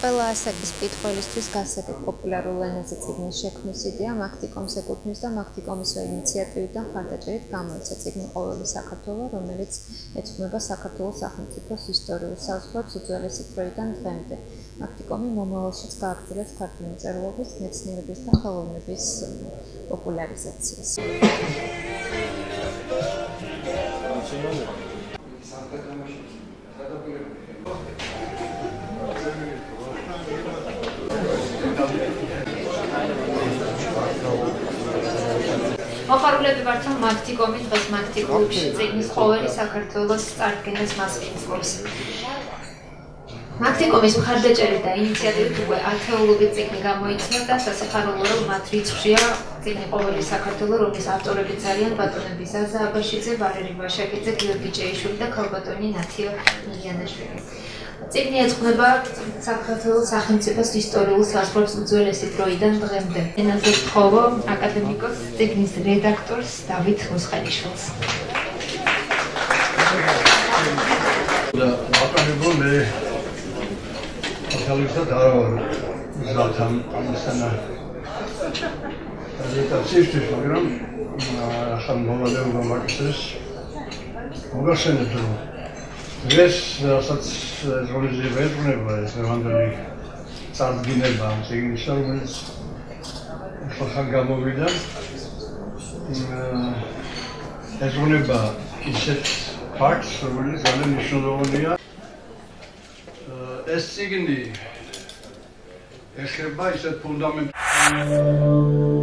ყველა ასაკის მკითხველისთვის გასაგებ პოპულარულ ენაზე წიგნის შექმნის იდეა მაქტიკომს ეკუთვნის და მაქტიკომის ინიციატივიდან ხარდაჭერით გამოიცა წიგნი „ყოველი საქართველო“, რომელიც ეძღვნება საქართველოს სახელმწიფოს ისტორიულ საზღვრებს უძველესი დროიდან დღემდე. მაქტიკომი მომავალშიც გააგრძელებს ქართული მწერლობის, მეცნიერების და ხელოვნების პოპულარიზაციას. მოხარულები ვართ, რომ მაქტიკომი დღეს მაქტიკულში წიგნის „ყოველი საქართველოს“ წარდგენას მასპინძლობს. მაქტიკომის მხარდაჭერით და ინიციატივით უკვე ათეულობით წიგნი გამოიცა და სასიხარულოა, რომ მათ რიცხვშია წიგნი „ყოველი საქართველო“, რომლის ავტორებიც არიან ბატონები ზაზა აბაშიძე, ვალერი ვაშაკიძე, გიორგი ჭეიშვილი და ქალბატონი ნათია მილიანაშვილი. წიგნი ეძღვნება საქართველოს სახელმწიფოს ისტორიულ საზღვრებს უძველესი დროიდან დღემდე. ენაზე ვთხოვო აკადემიკოს წიგნის რედაქტორს დავით მუსხელიშვილს. Kalırsa daha var zaten sana. Tabii düşünüyorum. Hem havalı olmak isteriz. Uğraşın durum. Res asat rolüze vermene var. Sevandırı sargıner bağım. Sevgili sorumuz. Fakat gamovida. Ezruneba işet park sorumuz. Zaten nişanlı oluyor. ეს წიგნი ეხება ისეთ ფუნდამენტალურ